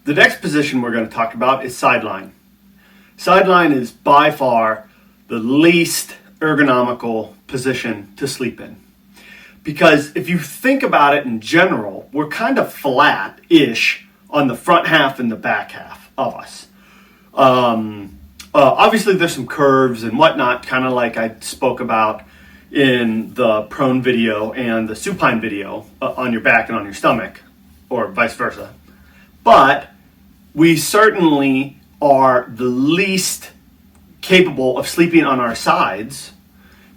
The next position we're going to talk about is sideline. Sideline is by far the least ergonomical position to sleep in. Because if you think about it in general, we're kind of flat-ish on the front half and the back half of us. Obviously there's some curves and whatnot, kind of like I spoke about in the prone video and the supine video on your back and on your stomach, or vice versa. But we certainly are the least capable of sleeping on our sides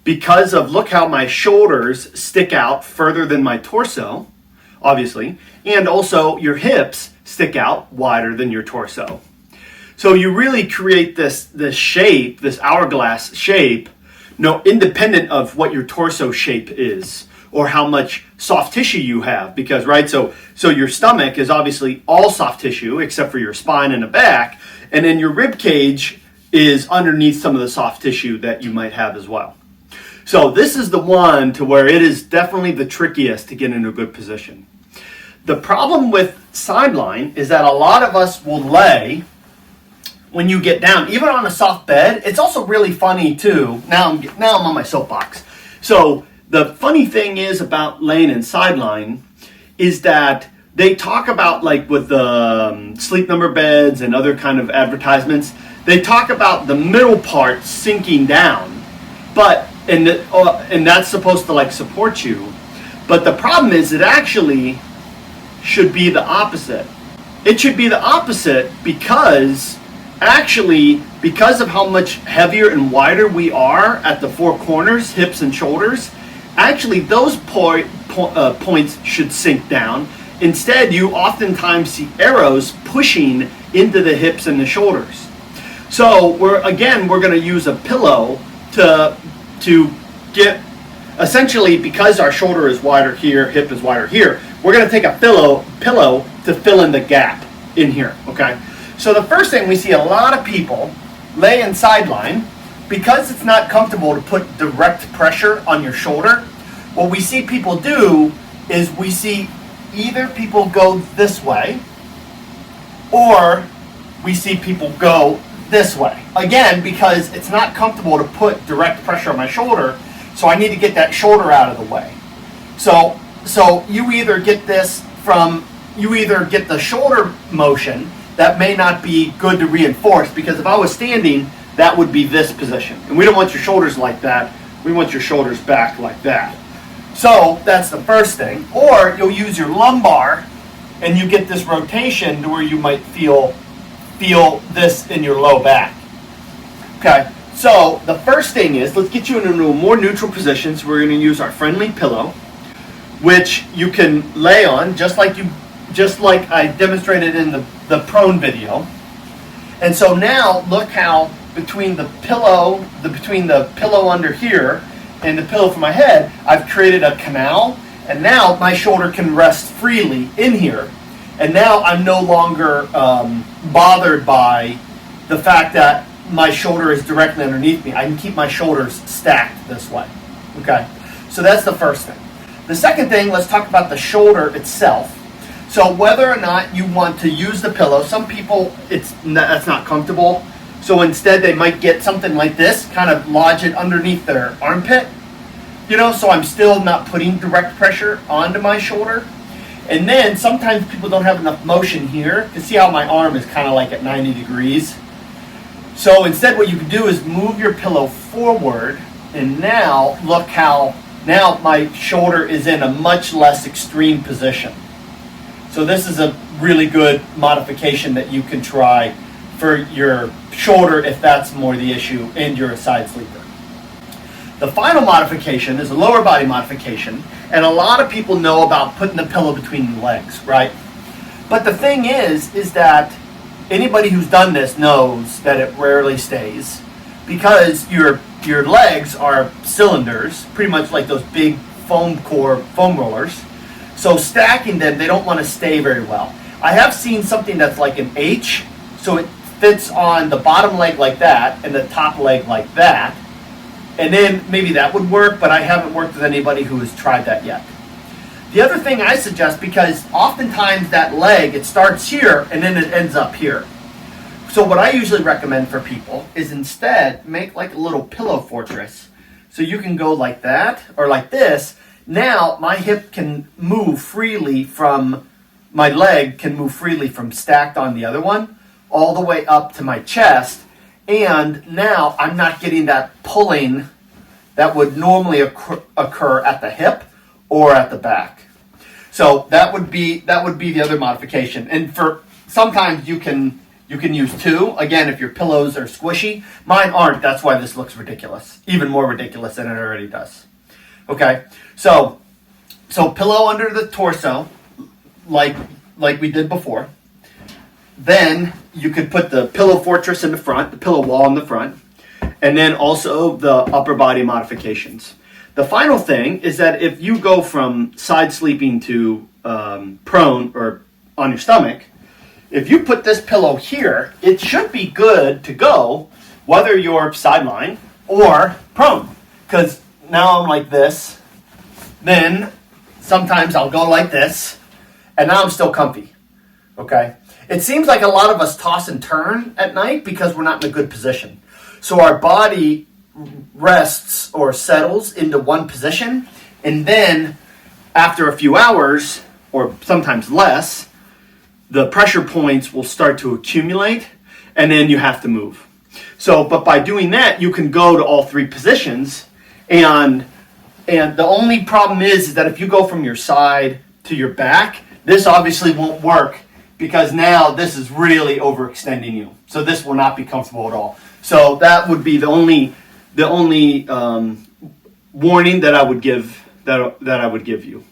because of, look how my shoulders stick out further than my torso, obviously, and also your hips stick out wider than your torso. So you really create this shape, this hourglass shape, independent of what your torso shape is or how much soft tissue you have, because so your stomach is obviously all soft tissue except for your spine and the back, and then your rib cage is underneath some of the soft tissue that you might have as well. So this is the one to where it is definitely the trickiest to get into a good position. The problem with sideline is that a lot of us will lay when you get down, even on a soft bed. It's also really funny too. Now I'm on my soapbox. So the funny thing is about laying in sideline is that they talk about, like with the Sleep Number beds and other kind of advertisements, they talk about the middle part sinking down, and that's supposed to like support you. But the problem is it actually should be the opposite. It should be the opposite because of how much heavier and wider we are at the four corners, hips and shoulders, actually those points should sink down. Instead, you oftentimes see arrows pushing into the hips and the shoulders. So we're going to use a pillow to get, essentially, because our shoulder is wider here, hip is wider here, we're going to take a pillow to fill in the gap in here, okay? So the first thing we see a lot of people lay in sideline because it's not comfortable to put direct pressure on your shoulder. What we see people do is we see either people go this way or we see people go this way. Again, because it's not comfortable to put direct pressure on my shoulder, so I need to get that shoulder out of the way. So you either get the shoulder motion that may not be good to reinforce, because if I was standing, that would be this position. And we don't want your shoulders like that. We want your shoulders back like that. So that's the first thing. Or you'll use your lumbar and you get this rotation to where you might feel this in your low back. Okay, so the first thing is, let's get you into a more neutral position. So we're going to use our friendly pillow, which you can lay on just like I demonstrated in the prone video. And so now look how between the pillow under here and the pillow for my head, I've created a canal, and now my shoulder can rest freely in here. And now I'm no longer bothered by the fact that my shoulder is directly underneath me. I can keep my shoulders stacked this way. Okay, so that's the first thing. The second thing, let's talk about the shoulder itself. So whether or not you want to use the pillow, some people that's not comfortable. So instead they might get something like this, kind of lodge it underneath their armpit. So I'm still not putting direct pressure onto my shoulder. And then sometimes people don't have enough motion here. You can see how my arm is kind of like at 90 degrees. So instead what you can do is move your pillow forward, and now look how now my shoulder is in a much less extreme position. So this is a really good modification that you can try for your shoulder if that's more the issue and you're a side sleeper. The final modification is a lower body modification, and a lot of people know about putting the pillow between the legs, right? But the thing is that anybody who's done this knows that it rarely stays, because your legs are cylinders, pretty much like those big foam rollers. So stacking them, they don't want to stay very well. I have seen something that's like an H, so it fits on the bottom leg like that and the top leg like that. And then maybe that would work, but I haven't worked with anybody who has tried that yet. The other thing I suggest, because oftentimes that leg, it starts here and then it ends up here. So what I usually recommend for people is instead make like a little pillow fortress. So you can go like that or like this. Now my hip can move freely from, my leg can move freely from stacked on the other one all the way up to my chest. And now I'm not getting that pulling that would normally occur at the hip or at the back. So that would be the other modification. And for sometimes you can use two. Again, if your pillows are squishy. Mine aren't. That's why this looks ridiculous. Even more ridiculous than it already does. Okay. So pillow under the torso, like we did before. Then you could put the pillow fortress in the front, the pillow wall in the front, and then also the upper body modifications. The final thing is that if you go from side sleeping to prone or on your stomach, if you put this pillow here, it should be good to go whether you're sideline or prone. Because now I'm like this, then sometimes I'll go like this, and now I'm still comfy. Okay? It seems like a lot of us toss and turn at night because we're not in a good position. So our body rests or settles into one position, and then after a few hours, or sometimes less, the pressure points will start to accumulate, and then you have to move. So, but by doing that, you can go to all three positions, and the only problem is that if you go from your side to your back, this obviously won't work because now this is really overextending you. So this will not be comfortable at all. So that would be the only warning that I would give you.